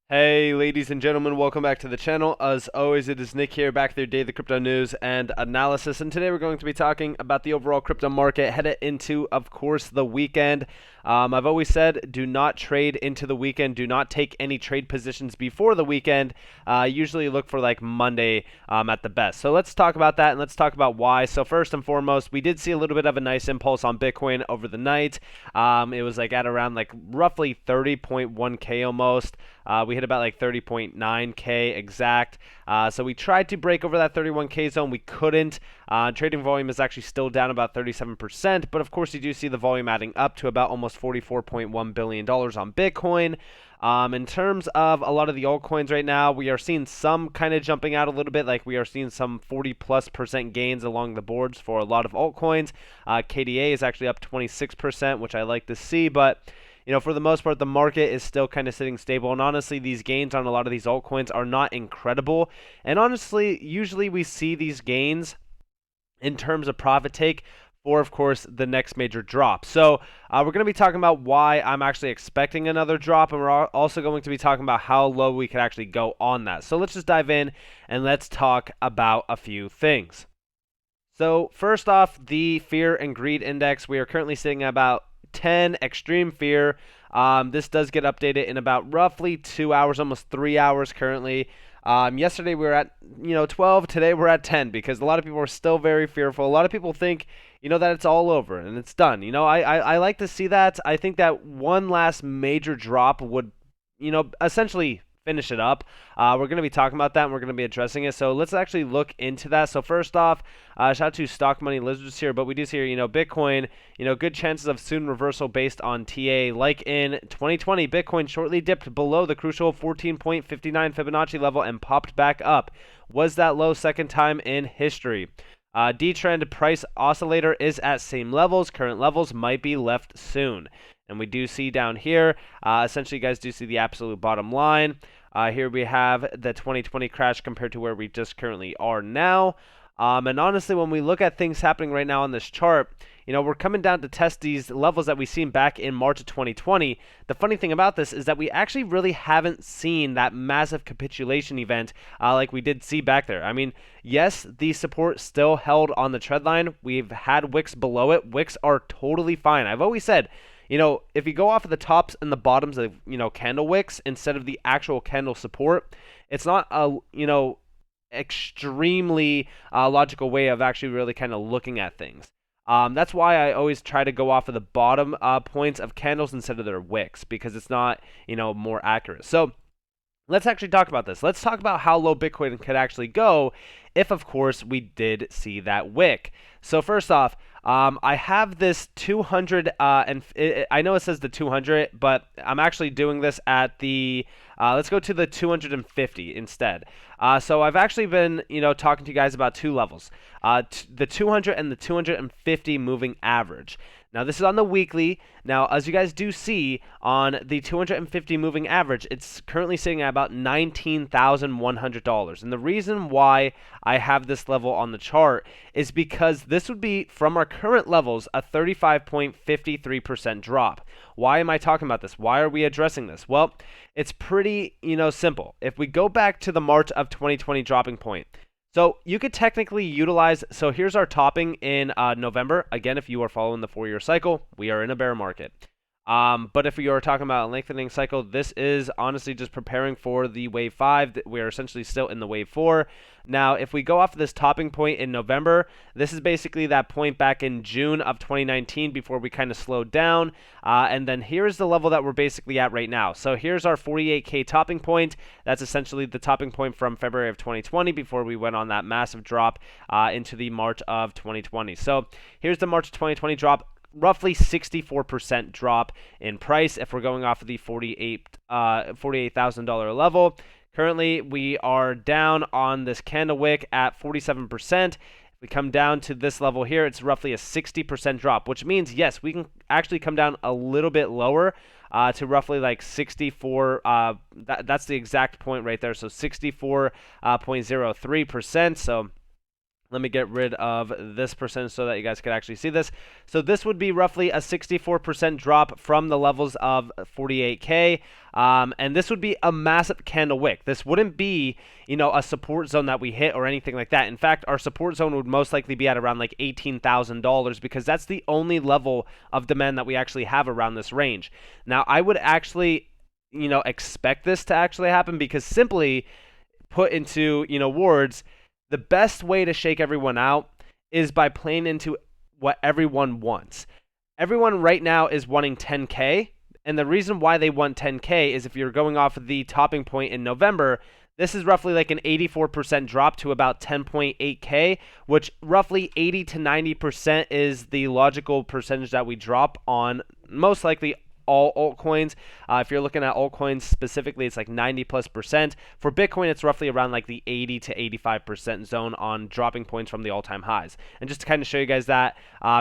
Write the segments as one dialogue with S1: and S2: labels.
S1: Hey ladies and gentlemen, welcome back to the channel. As always, it is Nick here, back with your daily crypto news and analysis, and today we're going to be talking about the overall crypto market headed into, of course, the weekend. I've always said do not trade into the weekend, do not take any trade positions before the weekend. Usually look for like Monday at the best. So let's talk about that and let's talk about why. So first and foremost, we did see a little bit of a nice impulse on Bitcoin over the night. It was like at around like roughly 30.1k almost. We hit about like 30.9k exact. So we tried to break over that 31k zone. We couldn't. Trading volume is actually still down about 37%, but of course you do see the volume adding up to about almost $44.1 billion on Bitcoin. In terms of a lot of the altcoins right now, we are seeing some kind of jumping out a little bit. Like we are seeing some 40+% gains along the boards for a lot of altcoins. KDA is actually up 26%, which I like to see, but for the most part, the market is still kind of sitting stable. And honestly, these gains on a lot of these altcoins are not incredible. And honestly, usually we see these gains in terms of profit take for, of course, the next major drop. So we're going to be talking about why I'm actually expecting another drop. And we're also going to be talking about how low we could actually go on that. So let's just dive in and let's talk about a few things. So first off, the fear and greed index. We are currently sitting at about 10, extreme fear. This does get updated in about roughly 2 hours, almost 3 hours currently. Yesterday we were at 12. Today we're at 10 because a lot of people are still very fearful. A lot of people think that it's all over and it's done. I like to see that. I think that one last major drop would essentially finish it up. We're going to be talking about that and we're going to be addressing it. So let's actually look into that. So first off, shout out to Stock Money Lizards here, but we do see here, Bitcoin, good chances of soon reversal based on TA. Like in 2020, Bitcoin shortly dipped below the crucial 14.59 Fibonacci level and popped back up. Was that low second time in history? D-trend price oscillator is at same levels. Current levels might be left soon. And we do see down here, essentially you guys do see the absolute bottom line. Here we have the 2020 crash compared to where we just currently are now. And honestly, when we look at things happening right now on this chart, we're coming down to test these levels that we've seen back in March of 2020. The funny thing about this is that we actually really haven't seen that massive capitulation event like we did see back there. I mean, yes, the support still held on the trend line. We've had wicks below it. Wicks are totally fine. I've always said, if you go off of the tops and the bottoms of, candle wicks instead of the actual candle support, it's not a, extremely logical way of actually really kind of looking at things. That's why I always try to go off of the bottom points of candles instead of their wicks, because it's not, more accurate. So let's actually talk about this. Let's talk about how low Bitcoin could actually go if, of course, we did see that wick. So first off, I have this 200, and I know it says the 200, but I'm actually doing this at the, let's go to the 250 instead. So I've actually been, talking to you guys about two levels, the 200 and the 250 moving average. Now, this is on the weekly. Now, as you guys do see, on the 250 moving average, it's currently sitting at about $19,100. And the reason why I have this level on the chart is because this would be, from our current levels, a 35.53% drop. Why am I talking about this? Why are we addressing this? Well, it's pretty, simple. If we go back to the March of 2020 dropping point, so you could technically utilize, so here's our topping in November. Again, if you are following the 4-year cycle, we are in a bear market. But if you are talking about a lengthening cycle, this is honestly just preparing for the wave 5. We're essentially still in the wave 4. Now, if we go off of this topping point in November, this is basically that point back in June of 2019 before we kind of slowed down. And then here's the level that we're basically at right now. So here's our 48K topping point. That's essentially the topping point from February of 2020 before we went on that massive drop into the March of 2020. So here's the March of 2020 drop. Roughly 64% drop in price if we're going off of the $48,000 level. Currently, we are down on this candle wick at 47%. If we come down to this level here, it's roughly a 60% drop, which means, yes, we can actually come down a little bit lower to roughly like 64. That's the exact point right there. So 64.03%. So Let me get rid of this percentage so that you guys could actually see this. So this would be roughly a 64% drop from the levels of 48K. And this would be a massive candle wick. This wouldn't be, a support zone that we hit or anything like that. In fact, our support zone would most likely be at around like $18,000 because that's the only level of demand that we actually have around this range. Now, I would actually, expect this to actually happen because simply put into, words, the best way to shake everyone out is by playing into what everyone wants. Everyone right now is wanting 10K, and the reason why they want 10K is if you're going off of the topping point in November, this is roughly like an 84% drop to about 10.8K, which roughly 80 to 90% is the logical percentage that we drop on most likely all altcoins. If you're looking at altcoins specifically, it's like 90+%. For Bitcoin, it's roughly around like the 80 to 85% zone on dropping points from the all-time highs. And just to kind of show you guys that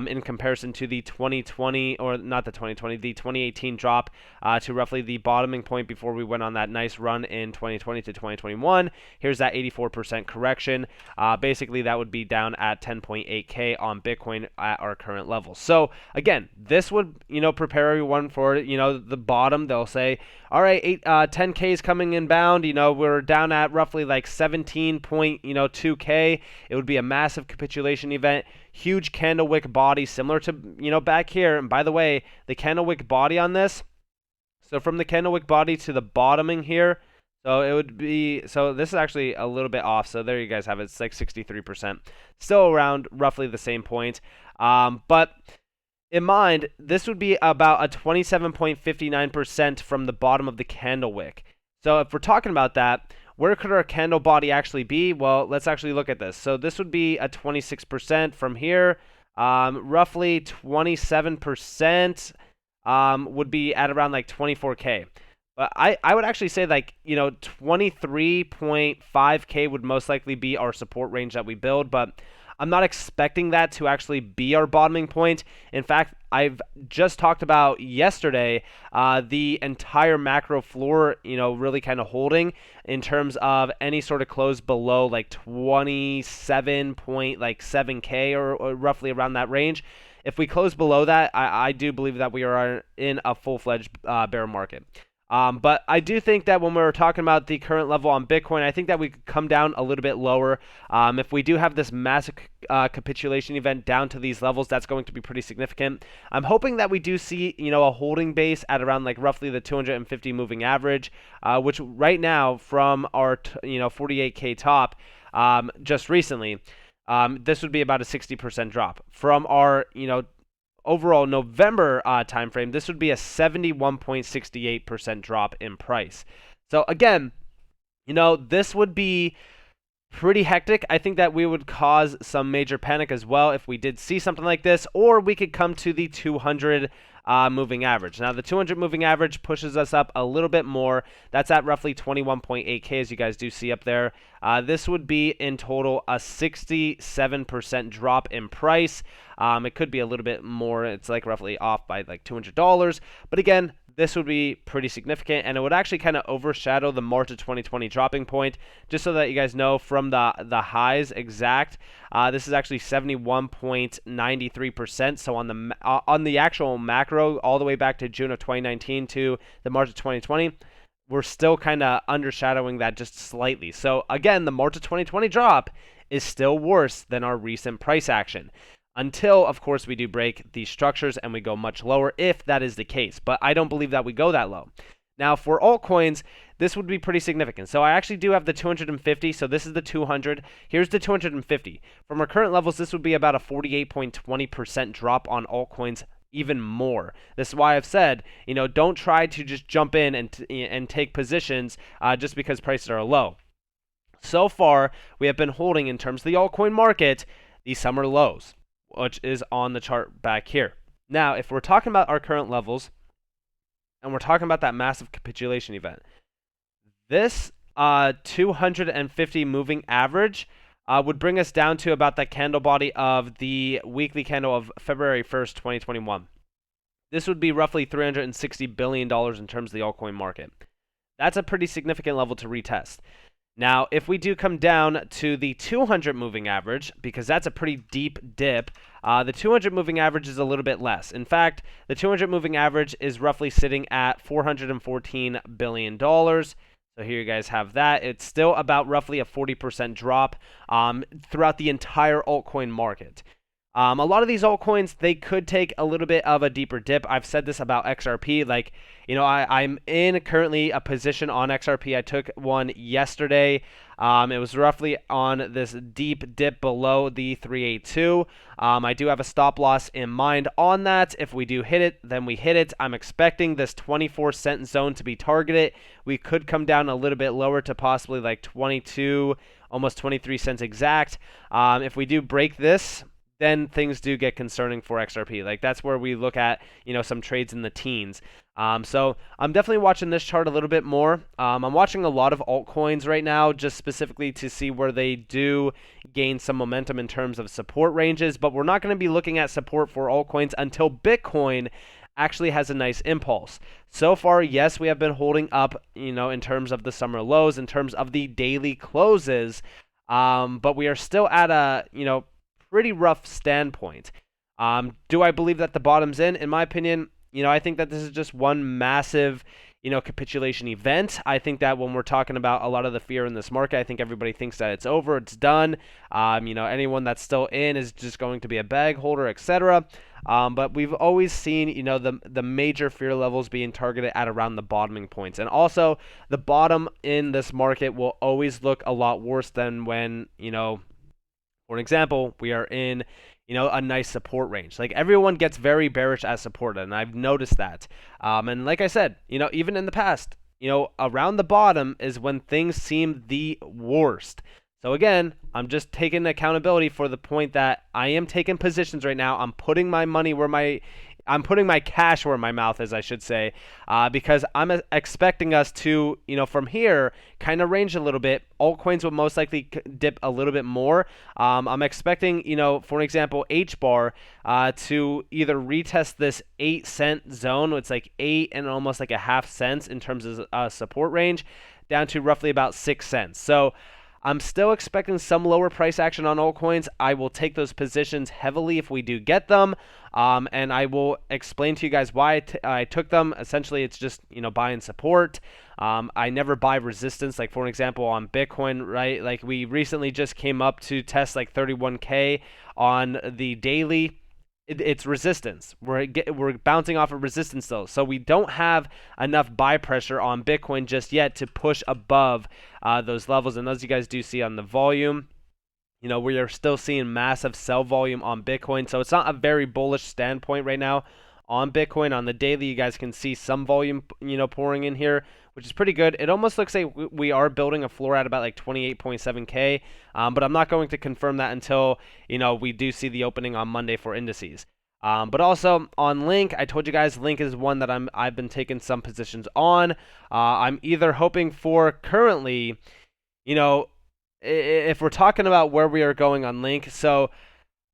S1: in comparison to the 2020, or not the 2020, the 2018 drop to roughly the bottoming point before we went on that nice run in 2020 to 2021, here's that 84% correction. Basically, that would be down at 10.8K on Bitcoin at our current level. So again, this would, prepare everyone for the bottom. They'll say, all right, 10K is coming inbound. We're down at roughly like 17.2K. It would be a massive capitulation event. Huge candle wick body, similar to back here. And by the way, the candle wick body on this. So from the candle wick body to the bottoming here. So it would be, so this is actually a little bit off. So there you guys have it. It's like 63%. Still around roughly the same point. But in mind, this would be about a 27.59% from the bottom of the candle wick. So if we're talking about that, where could our candle body actually be? Well, let's actually look at this. So this would be a 26% from here. Roughly 27% would be at around like 24K. But I would actually say like, 23.5K would most likely be our support range that we build, but I'm not expecting that to actually be our bottoming point. In fact, I've just talked about yesterday the entire macro floor, really kind of holding in terms of any sort of close below like 27.7K or roughly around that range. If we close below that, I do believe that we are in a full-fledged bear market. But I do think that when we're talking about the current level on Bitcoin, I think that we could come down a little bit lower. If we do have this massive capitulation event down to these levels, that's going to be pretty significant. I'm hoping that we do see, a holding base at around like roughly the 250 moving average, which right now from our 48K top just recently, this would be about a 60% drop from our overall November timeframe. This would be a 71.68% drop in price. So again, this would be pretty hectic. I think that we would cause some major panic as well if we did see something like this, or we could come to the 200 moving average. Now, the 200 moving average pushes us up a little bit more. That's at roughly 21.8K, as you guys do see up there. This would be in total a 67% drop in price. It could be a little bit more. It's like roughly off by like $200. But again, this would be pretty significant, and it would actually kind of overshadow the March of 2020 dropping point. Just so that you guys know, from the highs exact, this is actually 71.93%. So on the actual macro, all the way back to June of 2019 to the March of 2020, we're still kind of undershadowing that just slightly. So again, the March of 2020 drop is still worse than our recent price action. Until, of course, we do break these structures and we go much lower, if that is the case. But I don't believe that we go that low. Now, for altcoins, this would be pretty significant. So I actually do have the 250. So this is the 200. Here's the 250. From our current levels, this would be about a 48.20% drop on altcoins, even more. This is why I've said, don't try to just jump in and take positions just because prices are low. So far, we have been holding, in terms of the altcoin market, these summer lows, which is on the chart back here. Now, if we're talking about our current levels, and we're talking about that massive capitulation event, this 250 moving average would bring us down to about that candle body of the weekly candle of February 1st, 2021. This would be roughly $360 billion in terms of the altcoin market. That's a pretty significant level to retest. Now, if we do come down to the 200 moving average, because that's a pretty deep dip, the 200 moving average is a little bit less. In fact, the 200 moving average is roughly sitting at $414 billion. So here you guys have that. It's still about roughly a 40% drop throughout the entire altcoin market. A lot of these altcoins, they could take a little bit of a deeper dip. I've said this about XRP. Like, I'm in currently a position on XRP. I took one yesterday. It was roughly on this deep dip below the 382. I do have a stop loss in mind on that. If we do hit it, then we hit it. I'm expecting this 24-cent zone to be targeted. We could come down a little bit lower to possibly like 22, almost 23 cents exact. If we do break this, then things do get concerning for XRP. Like, that's where we look at, some trades in the teens. So I'm definitely watching this chart a little bit more. I'm watching a lot of altcoins right now, just specifically to see where they do gain some momentum in terms of support ranges. But we're not going to be looking at support for altcoins until Bitcoin actually has a nice impulse. So far, yes, we have been holding up, in terms of the summer lows, in terms of the daily closes. But we are still at a, pretty rough standpoint. Do I believe that the bottom's in? In my opinion, I think that this is just one massive, capitulation event. I think that when we're talking about a lot of the fear in this market, I think everybody thinks that it's over, it's done. Anyone that's still in is just going to be a bag holder, etc. But we've always seen, the major fear levels being targeted at around the bottoming points. And also, the bottom in this market will always look a lot worse than when, for example, we are in, a nice support range. Like, everyone gets very bearish as support, and I've noticed that. And like I said, even in the past, around the bottom is when things seem the worst. So again, I'm just taking accountability for the point that I am taking positions right now. I'm putting my money I'm putting my cash where my mouth is, I should say, because I'm expecting us to, from here, kind of range a little bit. Altcoins will most likely dip a little bit more. I'm expecting, for example, HBAR to either retest this 8-cent zone. It's like 8 and almost like a half cents in terms of support range, down to roughly about 6 cents. So I'm still expecting some lower price action on altcoins. I will take those positions heavily if we do get them. And I will explain to you guys why I took them. Essentially, it's just, buying support. I never buy resistance. Like, for example, on Bitcoin, right? Like, we recently just came up to test like 31K on the daily. It's resistance. We're bouncing off of resistance though, so we don't have enough buy pressure on Bitcoin just yet to push above those levels. And as you guys do see on the volume, we are still seeing massive sell volume on Bitcoin, so it's not a very bullish standpoint right now on Bitcoin. On the daily, you guys can see some volume, pouring in here, which is pretty good. It almost looks like we are building a floor at about like 28.7K, but I'm not going to confirm that until, we do see the opening on Monday for indices. But also on Link, I told you guys Link is one that I've been taking some positions on. I'm either hoping for currently, if we're talking about where we are going on Link, so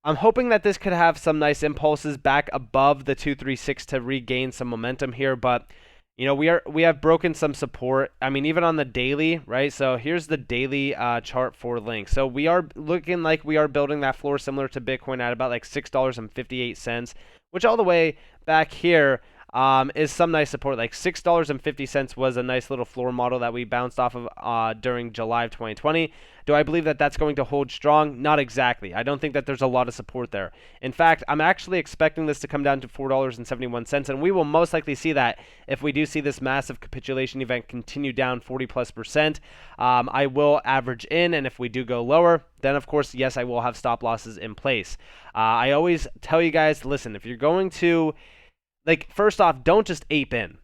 S1: I'm hoping that this could have some nice impulses back above the 236 to regain some momentum here, but we have broken some support. I mean, even on the daily, right? So here's the daily chart for Link. So we are looking like we are building that floor similar to Bitcoin at about like $6.58, which all the way back here is some nice support. Like $6.50 was a nice little floor model that we bounced off of during July of 2020. Do I believe that that's going to hold strong? Not exactly. I don't think that there's a lot of support there. In fact, I'm actually expecting this to come down to $4.71, and we will most likely see that if we do see this massive capitulation event continue down 40+%. I will average in, and if we do go lower, then of course, yes, I will have stop losses in place. I always tell you guys, listen, if you're going to, first off, don't just ape in,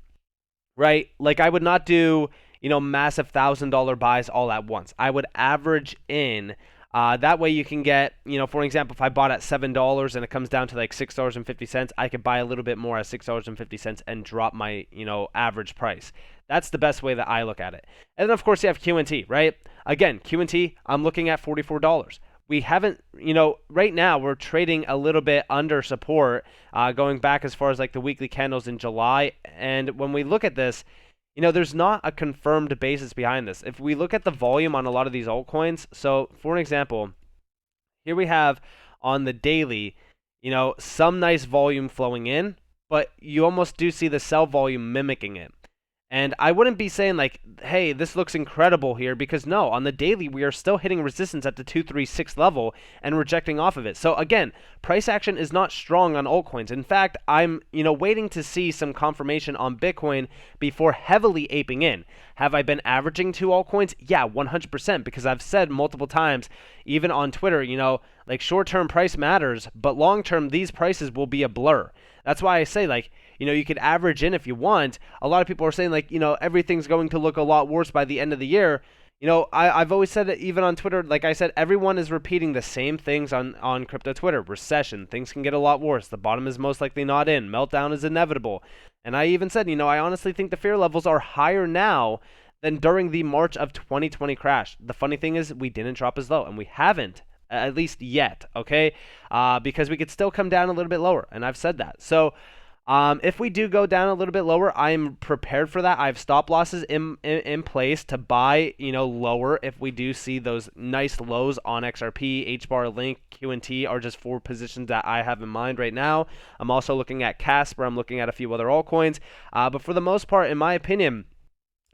S1: right? Like, I would not do, massive $1,000 buys all at once. I would average in. That way you can get, for example, if I bought at $7 and it comes down to like $6.50, I could buy a little bit more at $6.50 and drop my, average price. That's the best way that I look at it. And then, of course, you have Q&T, right? Again, Q&T, I'm looking at $44. We haven't, right now we're trading a little bit under support, going back as far as like the weekly candles in July. And when we look at this, there's not a confirmed basis behind this. If we look at the volume on a lot of these altcoins, so for an example, here we have on the daily, some nice volume flowing in, but you almost do see the sell volume mimicking it. And I wouldn't be saying like, hey, this looks incredible here, because no, on the daily, we are still hitting resistance at the 236 level and rejecting off of it. So again, price action is not strong on altcoins. In fact, I'm, waiting to see some confirmation on Bitcoin before heavily aping in. Have I been averaging two altcoins? Yeah, 100%, because I've said multiple times, even on Twitter, like short-term price matters, but long-term, these prices will be a blur. That's why I say, like, you could average in if you want. A lot of people are saying, like, everything's going to look a lot worse by the end of the year. I've always said it, even on Twitter, like I said, everyone is repeating the same things on crypto Twitter. Recession, things can get a lot worse. The bottom is most likely not in. Meltdown is inevitable. And I even said, I honestly think the fear levels are higher now than during the March of 2020 crash. The funny thing is we didn't drop as low, and we haven't, at least yet, okay? Because we could still come down a little bit lower, and I've said that. So if we do go down a little bit lower, I'm prepared for that. I have stop losses in place to buy, lower if we do see those nice lows on XRP, HBAR, Link, QNT are just four positions that I have in mind right now. I'm also looking at Casper. I'm looking at a few other altcoins. But for the most part, in my opinion,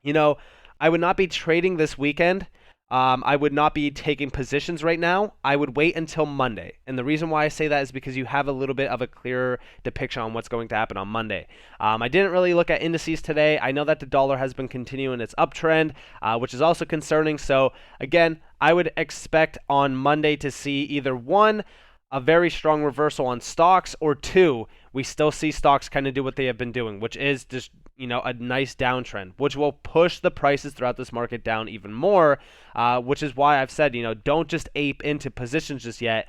S1: I would not be trading this weekend. I would not be taking positions right now. I would wait until Monday. And the reason why I say that is because you have a little bit of a clearer depiction on what's going to happen on Monday. I didn't really look at indices today. I know that the dollar has been continuing its uptrend, which is also concerning. So again, I would expect on Monday to see either one, a very strong reversal on stocks, or two, we still see stocks kind of do what they have been doing, which is just, a nice downtrend, which will push the prices throughout this market down even more, which is why I've said, don't just ape into positions just yet.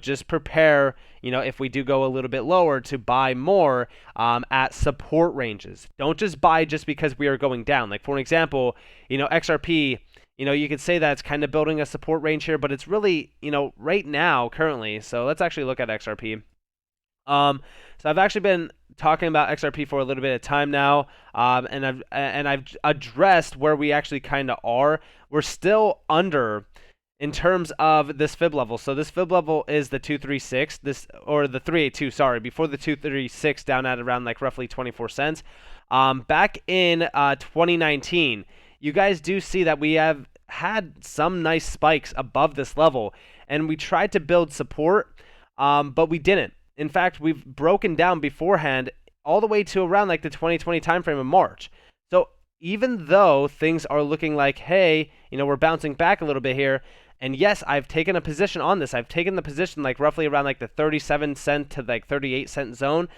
S1: Just prepare, if we do go a little bit lower, to buy more at support ranges. Don't just buy just because we are going down. Like, for an example, XRP, you could say that it's kind of building a support range here, but it's really, right now, currently. So let's actually look at XRP. So I've actually been talking about XRP for a little bit of time now, and I've addressed where we actually kind of are. We're still under in terms of this fib level. So this fib level is the 236, or the 382, sorry, before the 236, down at around like roughly 24 cents. Back in 2019, you guys do see that we have had some nice spikes above this level, and we tried to build support, but we didn't. In fact, we've broken down beforehand all the way to around like the 2020 timeframe of March. So even though things are looking like, hey, we're bouncing back a little bit here, and yes, I've taken a position on this. I've taken the position like roughly around like the 37 cent to like 38 cent zone.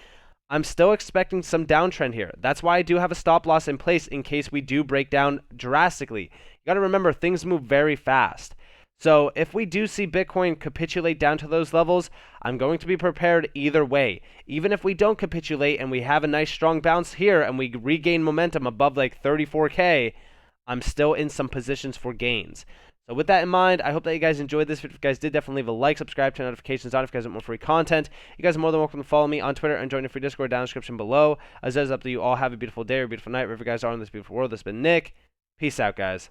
S1: I'm still expecting some downtrend here. That's why I do have a stop loss in place in case we do break down drastically. You got to remember, things move very fast. So if we do see Bitcoin capitulate down to those levels, I'm going to be prepared either way. Even if we don't capitulate and we have a nice strong bounce here and we regain momentum above like 34K, I'm still in some positions for gains. So with that in mind, I hope that you guys enjoyed this. If you guys did, definitely leave a like, subscribe, turn notifications on if you guys want more free content. You guys are more than welcome to follow me on Twitter and join the free Discord down in the description below. As is up to you all, have a beautiful day or a beautiful night wherever you guys are in this beautiful world. This has been Nick. Peace out, guys.